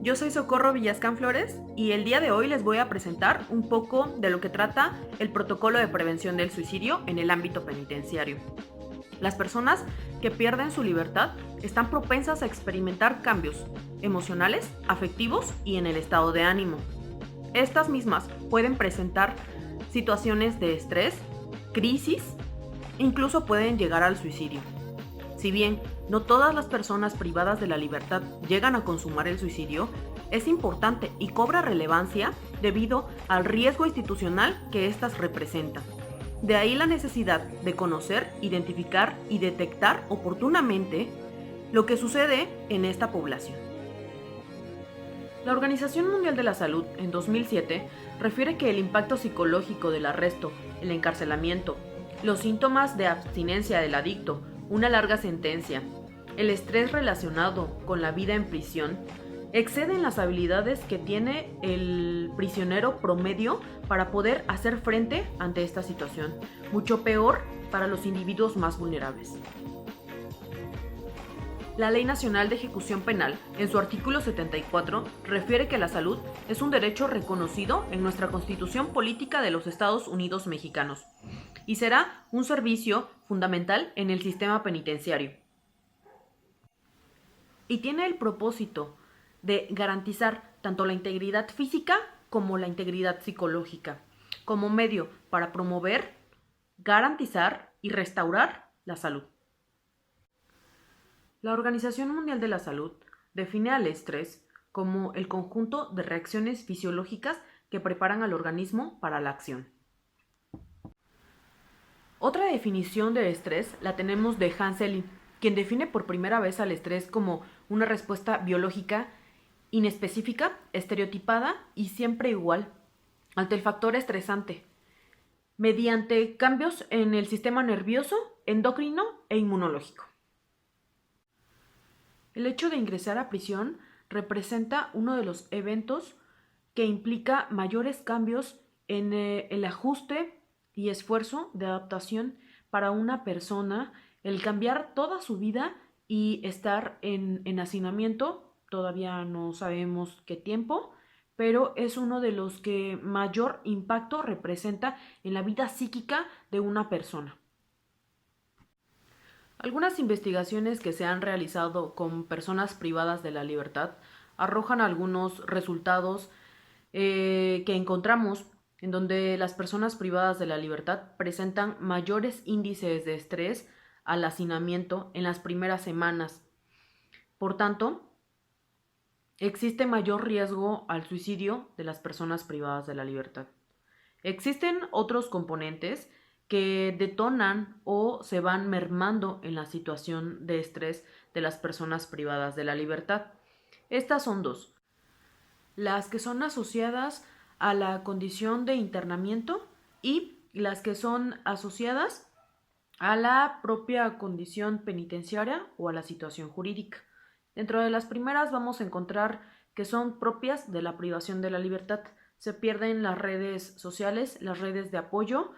Yo soy Socorro Villascán Flores y el día de hoy les voy a presentar un poco de lo que trata el protocolo de prevención del suicidio en el ámbito penitenciario. Las personas que pierden su libertad están propensas a experimentar cambios emocionales, afectivos y en el estado de ánimo. Estas mismas pueden presentar situaciones de estrés, crisis, incluso pueden llegar al suicidio. Si bien no todas las personas privadas de la libertad llegan a consumar el suicidio, es importante y cobra relevancia debido al riesgo institucional que éstas representan. De ahí la necesidad de conocer, identificar y detectar oportunamente lo que sucede en esta población. La Organización Mundial de la Salud, en 2007, refiere que el impacto psicológico del arresto, el encarcelamiento, los síntomas de abstinencia del adicto, una larga sentencia, el estrés relacionado con la vida en prisión, exceden las habilidades que tiene el prisionero promedio para poder hacer frente ante esta situación, mucho peor para los individuos más vulnerables. La Ley Nacional de Ejecución Penal, en su artículo 74, refiere que la salud es un derecho reconocido en nuestra Constitución Política de los Estados Unidos Mexicanos y será un servicio fundamental en el sistema penitenciario. Y tiene el propósito de garantizar tanto la integridad física como la integridad psicológica, como medio para promover, garantizar y restaurar la salud. La Organización Mundial de la Salud define al estrés como el conjunto de reacciones fisiológicas que preparan al organismo para la acción. Otra definición de estrés la tenemos de Hans Selye, quien define por primera vez al estrés como una respuesta biológica inespecífica, estereotipada y siempre igual ante el factor estresante, mediante cambios en el sistema nervioso, endocrino e inmunológico. El hecho de ingresar a prisión representa uno de los eventos que implica mayores cambios en el ajuste y esfuerzo de adaptación para una persona, el cambiar toda su vida y estar en hacinamiento, todavía no sabemos qué tiempo, pero es uno de los que mayor impacto representa en la vida psíquica de una persona. Algunas investigaciones que se han realizado con personas privadas de la libertad arrojan algunos resultados que encontramos en donde las personas privadas de la libertad presentan mayores índices de estrés al hacinamiento en las primeras semanas. Por tanto, existe mayor riesgo al suicidio de las personas privadas de la libertad. Existen otros componentes que detonan o se van mermando en la situación de estrés de las personas privadas de la libertad. Estas son dos: las que son asociadas a la condición de internamiento y las que son asociadas a la propia condición penitenciaria o a la situación jurídica. Dentro de las primeras vamos a encontrar que son propias de la privación de la libertad. Se pierden las redes sociales, las redes de apoyo.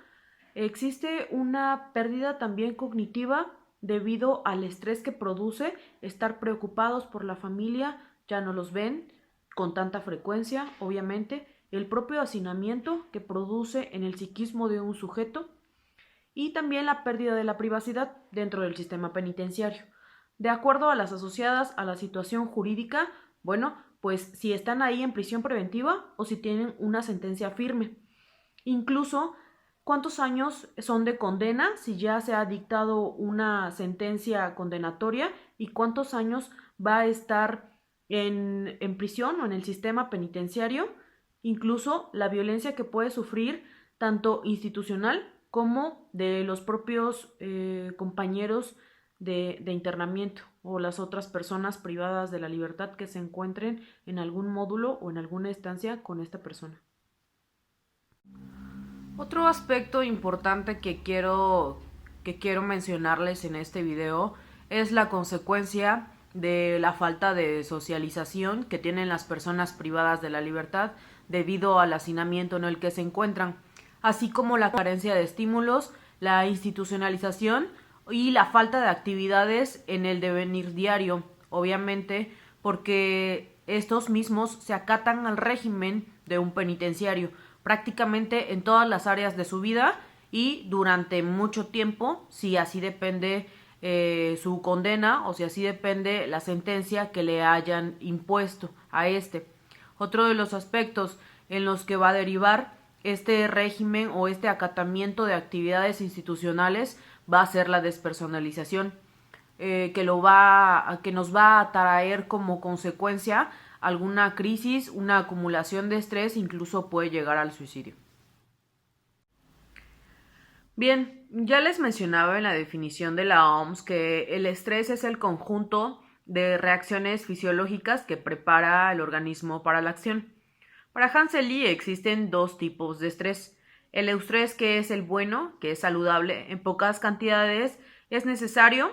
Existe una pérdida también cognitiva debido al estrés que produce estar preocupados por la familia, ya no los ven con tanta frecuencia, obviamente, el propio hacinamiento que produce en el psiquismo de un sujeto y también la pérdida de la privacidad dentro del sistema penitenciario. De acuerdo a las asociadas a la situación jurídica, bueno, pues si están ahí en prisión preventiva o si tienen una sentencia firme. Incluso cuántos años son de condena si ya se ha dictado una sentencia condenatoria y cuántos años va a estar en prisión o en el sistema penitenciario, incluso la violencia que puede sufrir tanto institucional como de los propios compañeros de internamiento o las otras personas privadas de la libertad que se encuentren en algún módulo o en alguna estancia con esta persona. Otro aspecto importante que quiero mencionarles en este video es la consecuencia de la falta de socialización que tienen las personas privadas de la libertad debido al hacinamiento en el que se encuentran, así como la carencia de estímulos, la institucionalización y la falta de actividades en el devenir diario, obviamente porque estos mismos se acatan al régimen de un penitenciario, prácticamente en todas las áreas de su vida y durante mucho tiempo, si así depende su condena o si así depende la sentencia que le hayan impuesto a este. Otro de los aspectos en los que va a derivar este régimen o este acatamiento de actividades institucionales va a ser la despersonalización, que nos va a traer como consecuencia alguna crisis, una acumulación de estrés, incluso puede llegar al suicidio. Bien, ya les mencionaba en la definición de la OMS que el estrés es el conjunto de reacciones fisiológicas que prepara el organismo para la acción. Para Hansel Lee existen dos tipos de estrés. El eustrés, que es el bueno, que es saludable, en pocas cantidades es necesario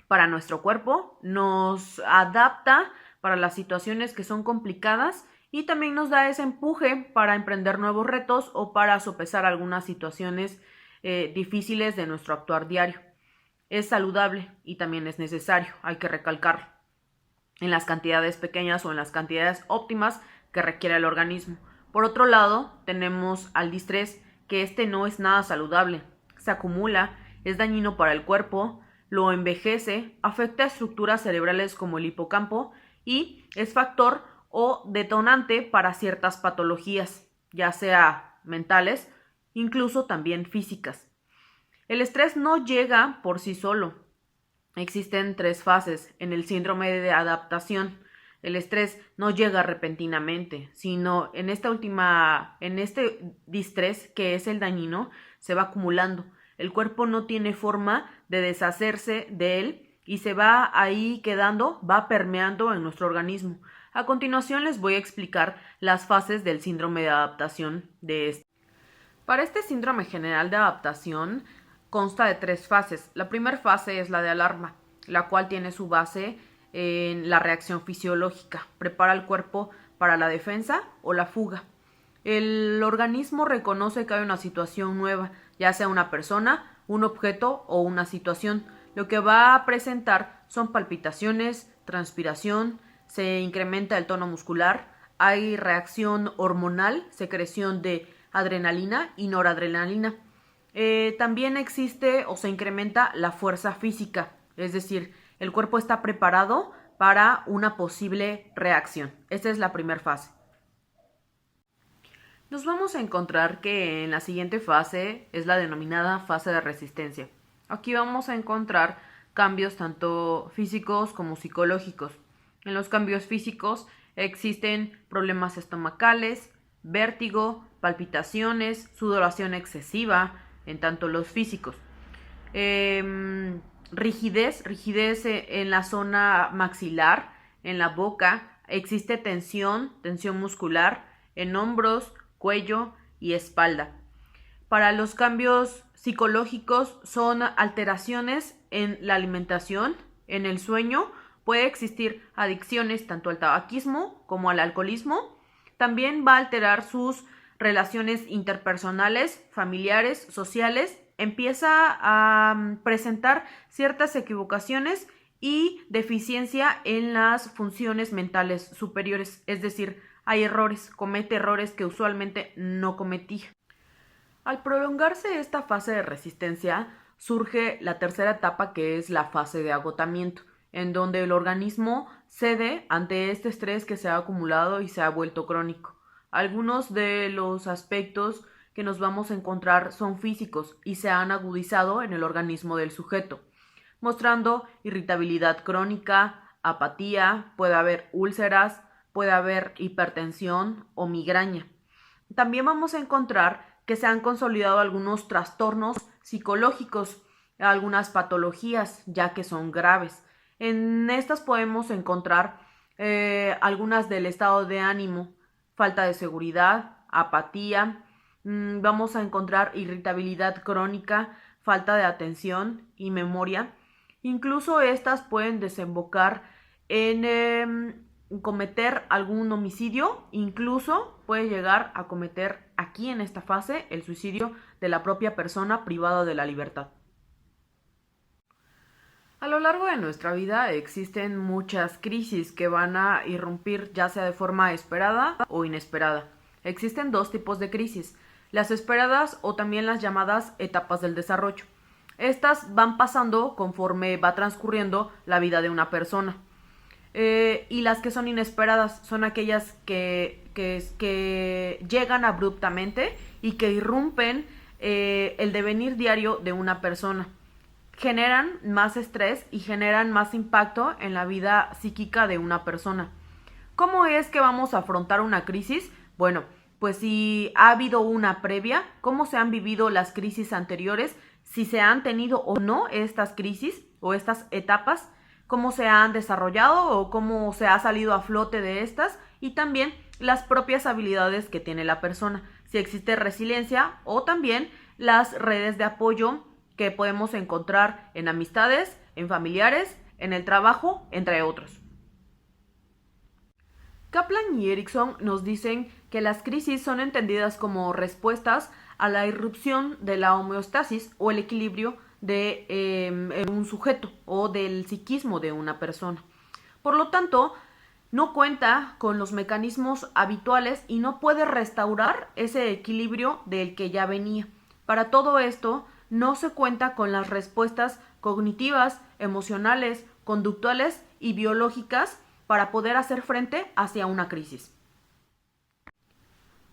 para nuestro cuerpo, nos adapta para las situaciones que son complicadas y también nos da ese empuje para emprender nuevos retos o para sopesar algunas situaciones difíciles de nuestro actuar diario. Es saludable y también es necesario, hay que recalcarlo, en las cantidades pequeñas o en las cantidades óptimas que requiere el organismo. Por otro lado, tenemos al distrés, que este no es nada saludable, se acumula, es dañino para el cuerpo, lo envejece, afecta a estructuras cerebrales como el hipocampo y es factor o detonante para ciertas patologías, ya sea mentales, incluso también físicas. El estrés no llega por sí solo. Existen tres fases en el síndrome de adaptación. El estrés no llega repentinamente, sino en este distrés, que es el dañino, se va acumulando. El cuerpo no tiene forma de deshacerse de él y se va ahí quedando, va permeando en nuestro organismo. A continuación les voy a explicar las fases del síndrome de adaptación de este. Para este síndrome general de adaptación consta de tres fases. La primera fase es la de alarma, la cual tiene su base en la reacción fisiológica. Prepara el cuerpo para la defensa o la fuga. El organismo reconoce que hay una situación nueva, ya sea una persona, un objeto o una situación. Lo que va a presentar son palpitaciones, transpiración, se incrementa el tono muscular, hay reacción hormonal, secreción de adrenalina y noradrenalina. También existe o se incrementa la fuerza física, es decir, el cuerpo está preparado para una posible reacción. Esta es la primera fase. Nos vamos a encontrar que en la siguiente fase es la denominada fase de resistencia. Aquí vamos a encontrar cambios tanto físicos como psicológicos. En los cambios físicos existen problemas estomacales, vértigo, palpitaciones, sudoración excesiva, en tanto los físicos. Rigidez en la zona maxilar, en la boca, existe tensión muscular en hombros, cuello y espalda. Para los cambios psicológicos son alteraciones en la alimentación, en el sueño, puede existir adicciones tanto al tabaquismo como al alcoholismo. También va a alterar sus relaciones interpersonales, familiares, sociales, empieza a presentar ciertas equivocaciones y deficiencia en las funciones mentales superiores, es decir, hay errores, comete errores que usualmente no cometía. Al prolongarse esta fase de resistencia, surge la tercera etapa, que es la fase de agotamiento, en donde el organismo cede ante este estrés que se ha acumulado y se ha vuelto crónico. Algunos de los aspectos que nos vamos a encontrar son físicos y se han agudizado en el organismo del sujeto, mostrando irritabilidad crónica, apatía, puede haber úlceras, puede haber hipertensión o migraña. También vamos a encontrar que se han consolidado algunos trastornos psicológicos, algunas patologías, ya que son graves. En estas podemos encontrar algunas del estado de ánimo, falta de seguridad, apatía, vamos a encontrar irritabilidad crónica, falta de atención y memoria. Incluso estas pueden desembocar en cometer algún homicidio, incluso puede llegar a cometer aquí en esta fase el suicidio de la propia persona privada de la libertad. A lo largo de nuestra vida existen muchas crisis que van a irrumpir ya sea de forma esperada o inesperada. Existen dos tipos de crisis, las esperadas o también las llamadas etapas del desarrollo. Estas van pasando conforme va transcurriendo la vida de una persona. Y las que son inesperadas son aquellas que llegan abruptamente y que irrumpen el devenir diario de una persona. Generan más estrés y generan más impacto en la vida psíquica de una persona. ¿Cómo es que vamos a afrontar una crisis? Bueno, pues si ha habido una previa, cómo se han vivido las crisis anteriores, si se han tenido o no estas crisis o estas etapas, cómo se han desarrollado o cómo se ha salido a flote de estas y también las propias habilidades que tiene la persona, si existe resiliencia o también las redes de apoyo que podemos encontrar en amistades, en familiares, en el trabajo, entre otros. Kaplan y Erickson nos dicen que las crisis son entendidas como respuestas a la irrupción de la homeostasis o el equilibrio de un sujeto o del psiquismo de una persona. Por lo tanto, no cuenta con los mecanismos habituales y no puede restaurar ese equilibrio del que ya venía. Para todo esto, no se cuenta con las respuestas cognitivas, emocionales, conductuales y biológicas para poder hacer frente hacia una crisis.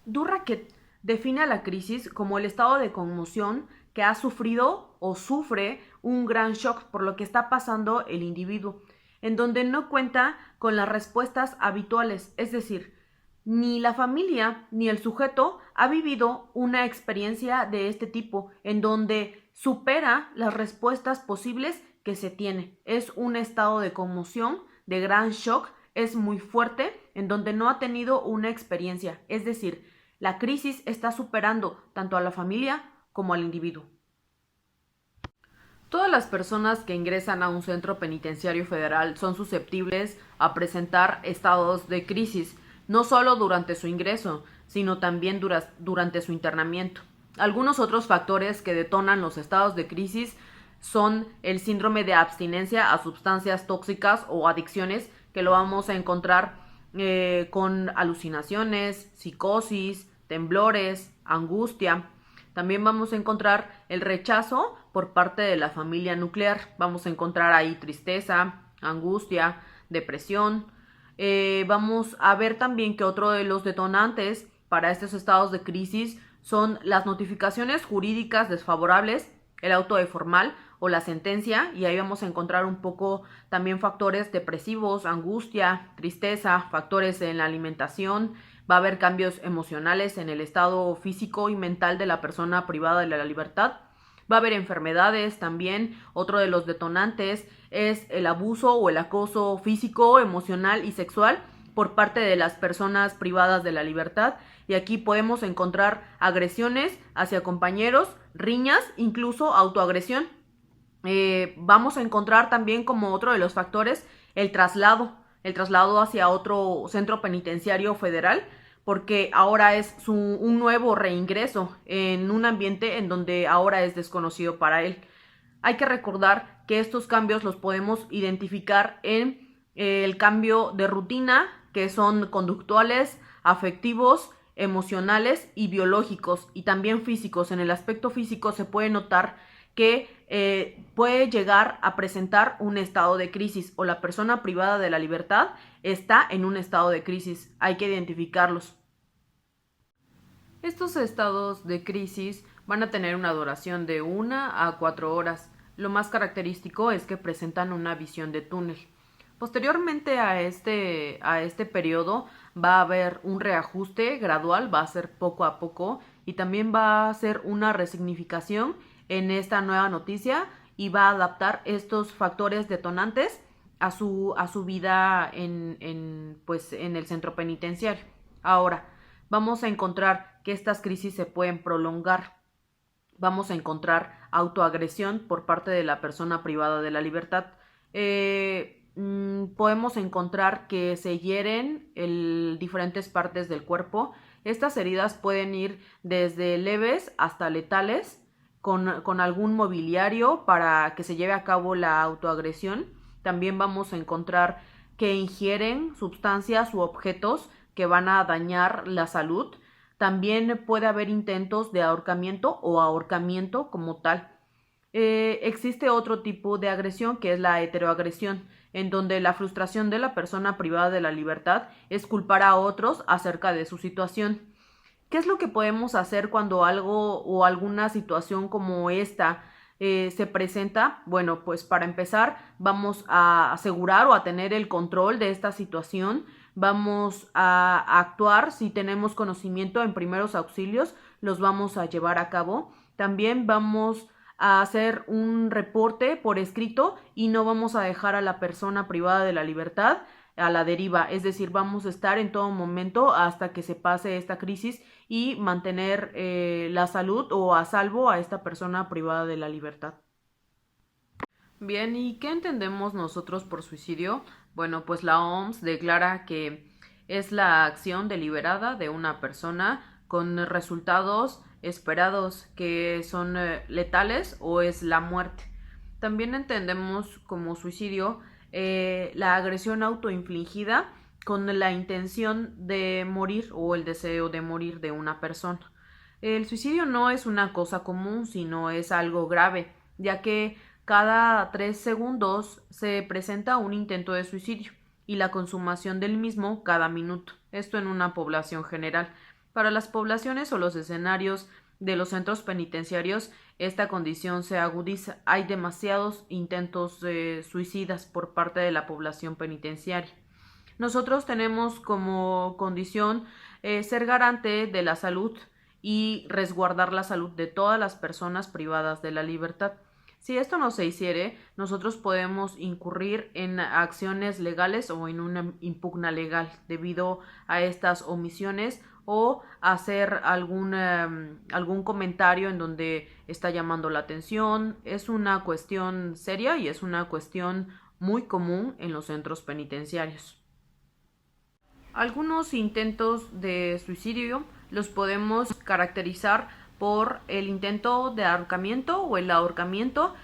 Durkheim define a la crisis como el estado de conmoción que ha sufrido o sufre un gran shock por lo que está pasando el individuo, en donde no cuenta con las respuestas habituales, es decir, ni la familia ni el sujeto ha vivido una experiencia de este tipo, en donde supera las respuestas posibles que se tiene. Es un estado de conmoción, de gran shock, es muy fuerte, en donde no ha tenido una experiencia, es decir, la crisis está superando tanto a la familia como al individuo. Todas las personas que ingresan a un centro penitenciario federal son susceptibles a presentar estados de crisis, no solo durante su ingreso, sino también durante su internamiento. Algunos otros factores que detonan los estados de crisis son el síndrome de abstinencia a sustancias tóxicas o adicciones, que lo vamos a encontrar con alucinaciones, psicosis, temblores, angustia. También vamos a encontrar el rechazo por parte de la familia nuclear. Vamos a encontrar ahí tristeza, angustia, depresión. Vamos a ver también que otro de los detonantes para estos estados de crisis son las notificaciones jurídicas desfavorables, el auto de formal o la sentencia, y ahí vamos a encontrar un poco también factores depresivos, angustia, tristeza, factores en la alimentación. Va a haber cambios emocionales en el estado físico y mental de la persona privada de la libertad. Va a haber enfermedades también. Otro de los detonantes es el abuso o el acoso físico, emocional y sexual por parte de las personas privadas de la libertad. Y aquí podemos encontrar agresiones hacia compañeros, riñas, incluso autoagresión. Vamos a encontrar también como otro de los factores el traslado hacia otro centro penitenciario federal, porque ahora es un nuevo reingreso en un ambiente en donde ahora es desconocido para él. Hay que recordar que estos cambios los podemos identificar en el cambio de rutina, que son conductuales, afectivos, emocionales y biológicos, y también físicos. En el aspecto físico se puede notar que puede llegar a presentar un estado de crisis, o la persona privada de la libertad está en un estado de crisis. Hay que identificarlos. Estos estados de crisis van a tener una duración de 1 a 4 horas. Lo más característico es que presentan una visión de túnel. Posteriormente a este periodo va a haber un reajuste gradual, va a ser poco a poco, y también va a ser una resignificación en esta nueva noticia y va a adaptar estos factores detonantes a su vida en el centro penitenciario. Ahora, vamos a encontrar que estas crisis se pueden prolongar. Vamos a encontrar autoagresión por parte de la persona privada de la libertad. Podemos encontrar que se hieren diferentes partes del cuerpo. Estas heridas pueden ir desde leves hasta letales. con algún mobiliario para que se lleve a cabo la autoagresión. También vamos a encontrar que ingieren sustancias u objetos que van a dañar la salud. También puede haber intentos de ahorcamiento o ahorcamiento como tal. Existe otro tipo de agresión que es la heteroagresión, en donde la frustración de la persona privada de la libertad es culpar a otros acerca de su situación. ¿Qué es lo que podemos hacer cuando algo o alguna situación como esta se presenta? Bueno, pues para empezar vamos a asegurar o a tener el control de esta situación. Vamos a actuar si tenemos conocimiento en primeros auxilios, los vamos a llevar a cabo. También vamos a hacer un reporte por escrito y no vamos a dejar a la persona privada de la libertad a la deriva, es decir, vamos a estar en todo momento hasta que se pase esta crisis y mantener la salud o a salvo a esta persona privada de la libertad. Bien, ¿y qué entendemos nosotros por suicidio? Bueno, pues la OMS declara que es la acción deliberada de una persona con resultados esperados que son letales o es la muerte. También entendemos como suicidio la agresión autoinfligida con la intención de morir o el deseo de morir de una persona. El suicidio no es una cosa común, sino es algo grave, ya que cada 3 segundos se presenta un intento de suicidio y la consumación del mismo cada minuto. Esto en una población general. Para las poblaciones o los escenarios de los centros penitenciarios, esta condición se agudiza. Hay demasiados intentos suicidas por parte de la población penitenciaria. Nosotros tenemos como condición ser garante de la salud y resguardar la salud de todas las personas privadas de la libertad. Si esto no se hiciere, nosotros podemos incurrir en acciones legales o en una impugna legal debido a estas omisiones o hacer algún comentario en donde está llamando la atención. Es una cuestión seria y es una cuestión muy común en los centros penitenciarios. Algunos intentos de suicidio los podemos caracterizar por el intento de ahorcamiento o el ahorcamiento.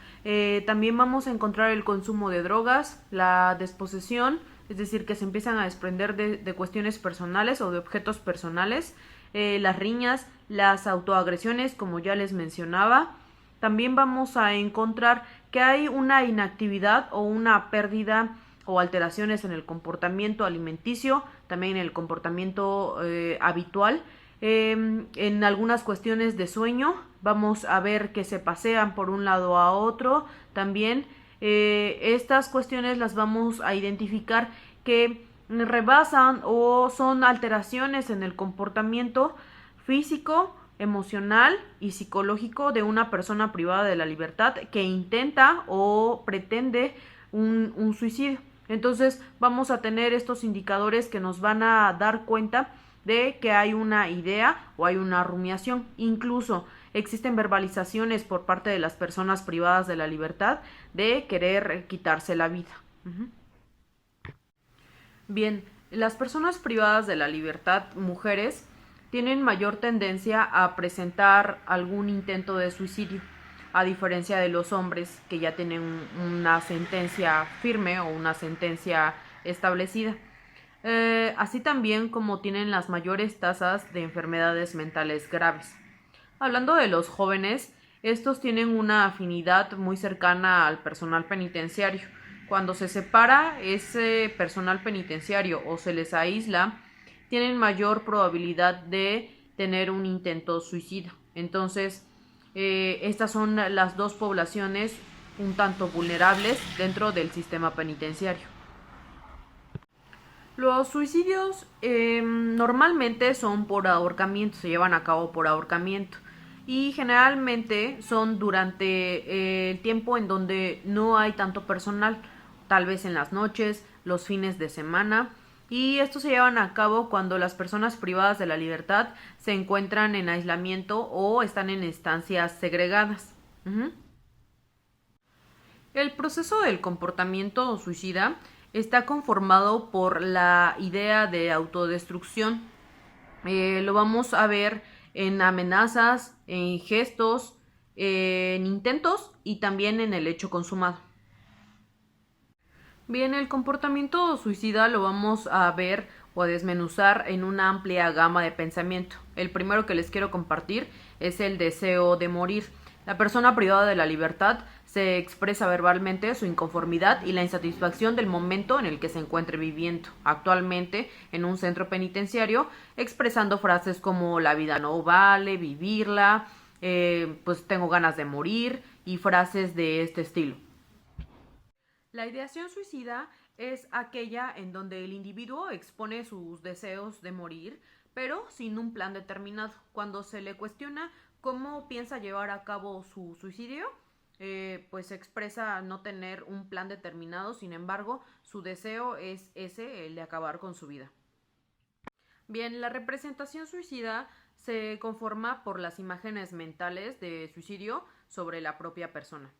También vamos a encontrar el consumo de drogas, la desposesión, es decir, que se empiezan a desprender de cuestiones personales o de objetos personales, las riñas, las autoagresiones, como ya les mencionaba. También vamos a encontrar que hay una inactividad o una pérdida o alteraciones en el comportamiento alimenticio, también en el comportamiento habitual. En algunas cuestiones de sueño vamos a ver que se pasean por un lado a otro. También estas cuestiones las vamos a identificar que rebasan o son alteraciones en el comportamiento físico, emocional y psicológico de una persona privada de la libertad que intenta o pretende un suicidio. Entonces vamos a tener estos indicadores que nos van a dar cuenta de que hay una idea o hay una rumiación. Incluso existen verbalizaciones por parte de las personas privadas de la libertad de querer quitarse la vida. Bien, las personas privadas de la libertad, mujeres, tienen mayor tendencia a presentar algún intento de suicidio, a diferencia de los hombres que ya tienen una sentencia firme o una sentencia establecida. Así también como tienen las mayores tasas de enfermedades mentales graves. Hablando de los jóvenes, estos tienen una afinidad muy cercana al personal penitenciario. Cuando se separa ese personal penitenciario o se les aísla, tienen mayor probabilidad de tener un intento suicida. Entonces, estas son las dos poblaciones un tanto vulnerables dentro del sistema penitenciario. Los suicidios normalmente son por ahorcamiento, se llevan a cabo por ahorcamiento y generalmente son durante el tiempo en donde no hay tanto personal, tal vez en las noches, los fines de semana, y estos se llevan a cabo cuando las personas privadas de la libertad se encuentran en aislamiento o están en estancias segregadas. El proceso del comportamiento suicida está conformado por la idea de autodestrucción. Lo vamos a ver en amenazas, en gestos, en intentos y también en el hecho consumado. Bien, el comportamiento suicida lo vamos a ver o a desmenuzar en una amplia gama de pensamiento. El primero que les quiero compartir es el deseo de morir. La persona privada de la libertad se expresa verbalmente su inconformidad y la insatisfacción del momento en el que se encuentre viviendo actualmente en un centro penitenciario, expresando frases como la vida no vale, vivirla, pues tengo ganas de morir y frases de este estilo. La ideación suicida es aquella en donde el individuo expone sus deseos de morir, pero sin un plan determinado. Cuando se le cuestiona cómo piensa llevar a cabo su suicidio, pues expresa no tener un plan determinado, sin embargo, su deseo es ese, el de acabar con su vida. Bien, la representación suicida se conforma por las imágenes mentales de suicidio sobre la propia persona.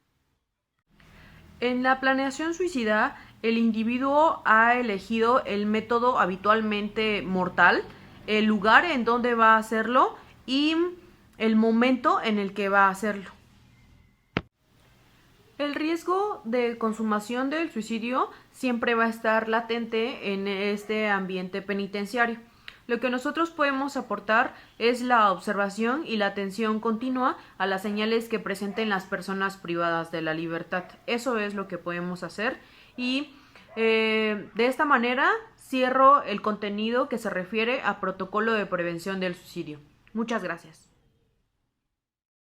En la planeación suicida, el individuo ha elegido el método habitualmente mortal, el lugar en donde va a hacerlo y el momento en el que va a hacerlo. El riesgo de consumación del suicidio siempre va a estar latente en este ambiente penitenciario. Lo que nosotros podemos aportar es la observación y la atención continua a las señales que presenten las personas privadas de la libertad. Eso es lo que podemos hacer y de esta manera cierro el contenido que se refiere a protocolo de prevención del suicidio. Muchas gracias.